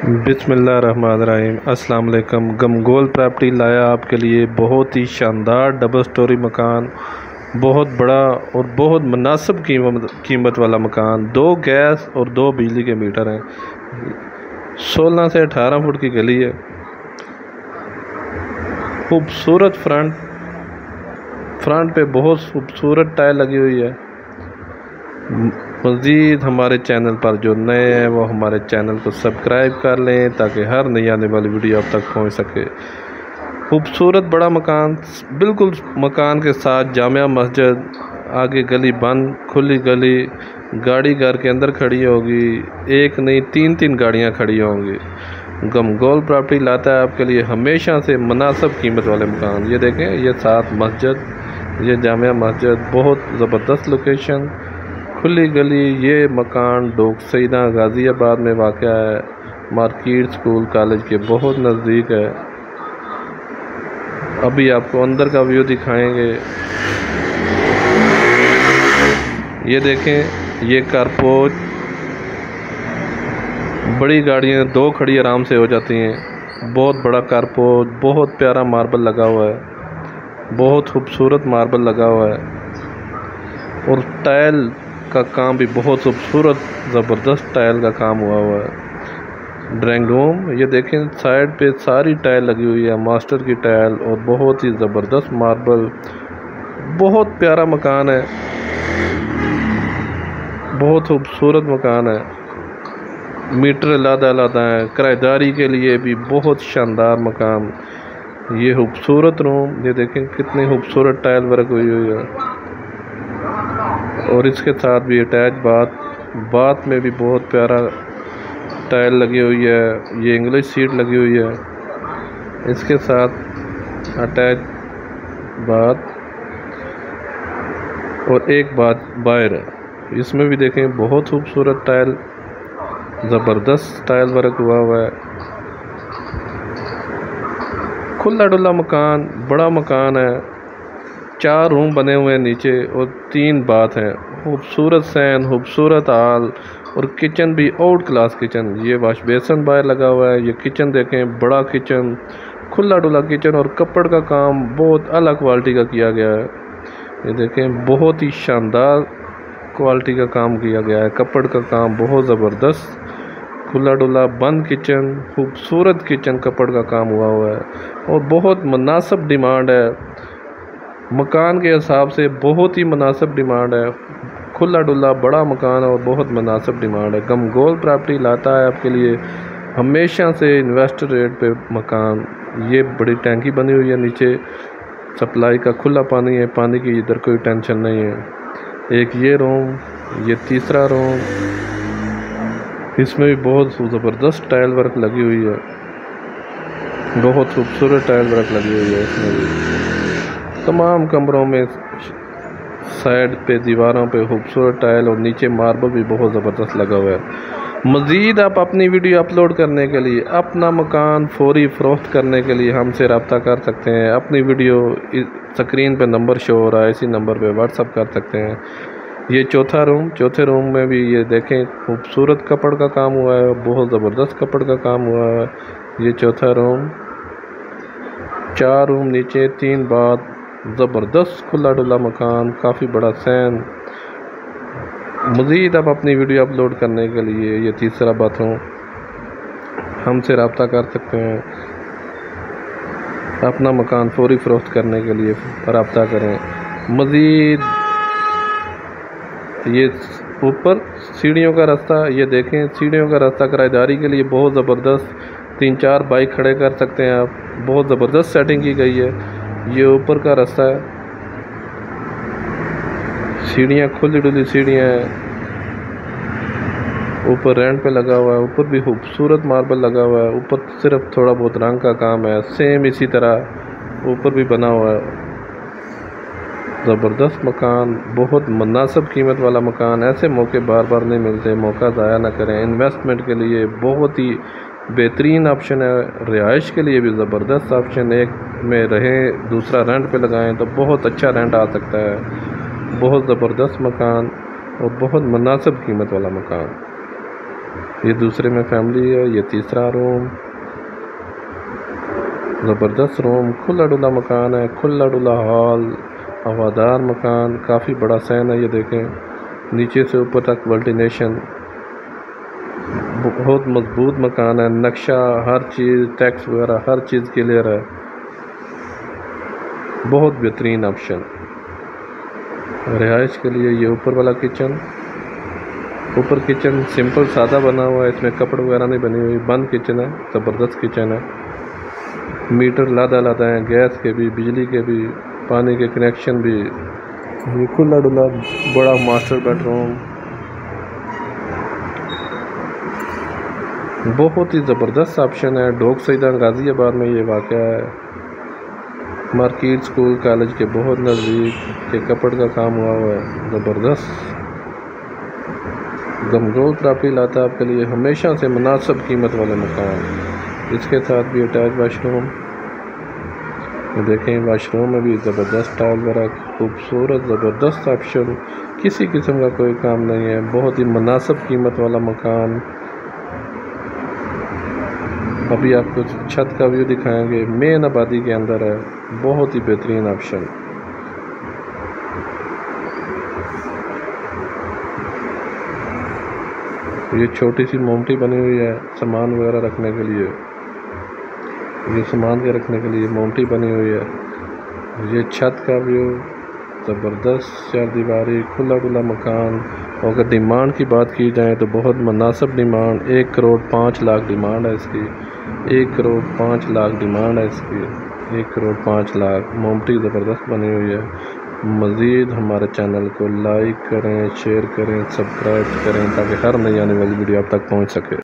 बिस्मिल्लाहिर्रहमानिर्रहीम। अस्सलाम वालेकुम। गमगोल प्रॉपर्टी लाया आपके लिए बहुत ही शानदार डबल स्टोरी मकान, बहुत बड़ा और बहुत मुनासिब कीमत वाला मकान। 2 गैस और 2 बिजली के मीटर हैं। 16 से 18 फुट की गली है। खूबसूरत फ्रंट पे बहुत खूबसूरत टाइल लगी हुई है। मज़ीद हमारे चैनल पर जो नए हैं वो हमारे चैनल को सब्सक्राइब कर लें ताकि हर नई आने वाली वीडियो आप तक पहुंच सके। खूबसूरत बड़ा मकान, बिल्कुल मकान के साथ जामिया मस्जिद, आगे गली बंद, खुली गली, गाड़ी घर के अंदर खड़ी होगी। एक नहीं 3-3 गाड़ियां खड़ी होंगी। गमगोल प्रॉपर्टी लाता है आपके लिए हमेशा से मुनासिब कीमत वाले मकान। ये देखें, ये साथ मस्जिद, ये जामिया मस्जिद, बहुत ज़बरदस्त लोकेशन, खुली गली। ये मकान डोक सईदा गाज़ियाबाद में वाक़या है। मार्केट स्कूल कॉलेज के बहुत नज़दीक है। अभी आपको अंदर का व्यू दिखाएंगे। ये देखें, ये कारपोच, बड़ी गाड़ियाँ 2 खड़ी आराम से हो जाती हैं। बहुत बड़ा कारपोच, बहुत प्यारा मार्बल लगा हुआ है, बहुत खूबसूरत मार्बल लगा हुआ है और टाइल का काम भी बहुत खूबसूरत ज़बरदस्त टाइल का काम हुआ है। ड्राइंग रूम, ये देखें साइड पे सारी टाइल लगी हुई है, मास्टर की टाइल और बहुत ही ज़बरदस्त मार्बल। बहुत प्यारा मकान है, बहुत खूबसूरत मकान है। मीटर अलग है, किराएदारी के लिए भी बहुत शानदार मकान। ये खूबसूरत रूम, ये देखें कितनी खूबसूरत टाइल वर्क हुई है और इसके साथ भी अटैच बाथ में भी बहुत प्यारा टाइल लगी हुई है। ये इंग्लिश सीट लगी हुई है, इसके साथ अटैच बाथ और एक बाथ बाहर है। इसमें भी देखें बहुत खूबसूरत टाइल, ज़बरदस्त टाइल वर्क हुआ है। खुला डुला मकान, बड़ा मकान है। 4 रूम बने हुए हैं नीचे और 3 बाथ हैं। खूबसूरत सैन, खूबसूरत हाल और किचन भी आउट क्लास किचन। ये वॉश बेसन बाहर लगा हुआ है। ये किचन देखें, बड़ा किचन, खुला डुला किचन और कपड़ का काम बहुत अलग क्वालिटी का किया गया है। ये देखें, बहुत ही शानदार क्वालिटी का काम किया गया है। कपड़ का काम बहुत ज़बरदस्त, खुला डुला बंद किचन, खूबसूरत किचन, कपड़ का काम हुआ है और बहुत मुनासिब डिमांड है। मकान के हिसाब से बहुत ही मुनासिब डिमांड है। खुला डुला बड़ा मकान है और बहुत मुनासिब डिमांड है। गमगोल प्रॉपर्टी लाता है आपके लिए हमेशा से इन्वेस्टर रेट पे मकान। ये बड़ी टैंकी बनी हुई है, नीचे सप्लाई का खुला पानी है, पानी की इधर कोई टेंशन नहीं है। एक ये रूम, ये तीसरा रूम, इसमें भी बहुत ज़बरदस्त टाइल वर्क लगी हुई है, बहुत खूबसूरत टाइल वर्क लगी हुई है। इसमें भी तमाम कमरों में साइड पे दीवारों पे खूबसूरत टाइल और नीचे मार्बल भी बहुत ज़बरदस्त लगा हुआ है। मज़ीद आप अपनी वीडियो अपलोड करने के लिए, अपना मकान फौरी फ़रोख्त करने के लिए हमसे रब्ता कर सकते हैं। अपनी वीडियो स्क्रीन पे नंबर शो हो रहा है, इसी नंबर पे व्हाट्सअप कर सकते हैं। ये चौथे रूम में भी ये देखें खूबसूरत कपड़ का काम हुआ है, बहुत ज़बरदस्त कपड़ का काम हुआ है। ये चौथा रूम, 4 रूम नीचे, 3 बाथ, ज़बरदस्त खुला डुला मकान, काफ़ी बड़ा सैन। मज़ीद आप अपनी वीडियो अपलोड करने के लिए ये तीसरा बाथरूम हमसे रब्ता कर सकते हैं। अपना मकान फौरी फ़रोख्त करने के लिए रब्ता करें। मज़ीद ये ऊपर सीढ़ियों का रास्ता, ये देखें सीढ़ियों का रास्ता किराएदारी के लिए बहुत ज़बरदस्त। 3-4 बाइक खड़े कर सकते हैं आप, बहुत ज़बरदस्त सेटिंग की गई है। ये ऊपर का रास्ता है, सीढ़ियाँ खुली डुली सीढ़ियाँ हैं, ऊपर रेंट पे लगा हुआ है। ऊपर भी खूबसूरत मार्बल लगा हुआ है, ऊपर सिर्फ थोड़ा बहुत रंग का काम है। सेम इसी तरह ऊपर भी बना हुआ है। ज़बरदस्त मकान, बहुत मुनासिब कीमत वाला मकान। ऐसे मौके बार बार नहीं मिलते, मौका ज़ाया ना करें। इन्वेस्टमेंट के लिए बहुत ही बेहतरीन ऑप्शन है, रिहाइश के लिए भी ज़बरदस्त ऑप्शन। एक में रहें, दूसरा रेंट पे लगाएं तो बहुत अच्छा रेंट आ सकता है। बहुत ज़बरदस्त मकान और बहुत मुनासिब कीमत वाला मकान। ये दूसरे में फैमिली है। ये तीसरा रूम, ज़बरदस्त रूम, खुला डुला मकान है, खुला डुला हॉल, हवादार मकान, काफ़ी बड़ा सैन है। ये देखें नीचे से ऊपर तक वेंटिलेशन, बहुत मजबूत मकान है। नक्शा, हर चीज़, टैक्स वगैरह हर चीज़ क्लियर है। बहुत बेहतरीन ऑप्शन रिहाइश के लिए। ये ऊपर वाला किचन, ऊपर किचन सिंपल सादा बना हुआ है, इसमें कपड़े वगैरह नहीं बनी हुई, बंद किचन है, ज़बरदस्त किचन है। मीटर लादा लादा है, गैस के भी, बिजली के भी, पानी के कनेक्शन भी। ये खुला डुला बड़ा मास्टर बेडरूम, बहुत ही ज़बरदस्त ऑप्शन है। डोक सईदा गाज़ियाबाद में ये वाक़ है। मार्केट, स्कूल, कॉलेज के बहुत नज़दीक के कपड़ का काम हुआ है, ज़बरदस्त। गमगोल प्रॉपर्टी लाता है आपके लिए हमेशा से मुनासिब कीमत वाले मकान। इसके साथ भी अटैच वाशरूम, ये देखें वाशरूम में भी ज़बरदस्त टाइल वर्क, खूबसूरत ज़बरदस्त ऑप्शन, किसी किस्म का कोई काम नहीं है। बहुत ही मुनासिब कीमत वाला मकान। अभी आपको छत का व्यू दिखाएंगे, मेन आबादी के अंदर है, बहुत ही बेहतरीन ऑप्शन। ये छोटी सी मोमटी बनी हुई है सामान वगैरह रखने के लिए, ये सामान के रखने के लिए मोमटी बनी हुई है। ये छत का व्यू, ज़बरदस्त चार दीवारी, खुला खुला मकान। और अगर डिमांड की बात की जाए तो बहुत मुनासिब डिमांड, 1,05,00,000 डिमांड है इसकी, 1,05,00,000 डिमांड है इसकी, 1,05,00,000। मोमटी ज़बरदस्त बनी हुई है। मज़ीद हमारे चैनल को लाइक करें, शेयर करें, सब्सक्राइब करें ताकि हर नई आने वाली वीडियो आप तक पहुंच सके।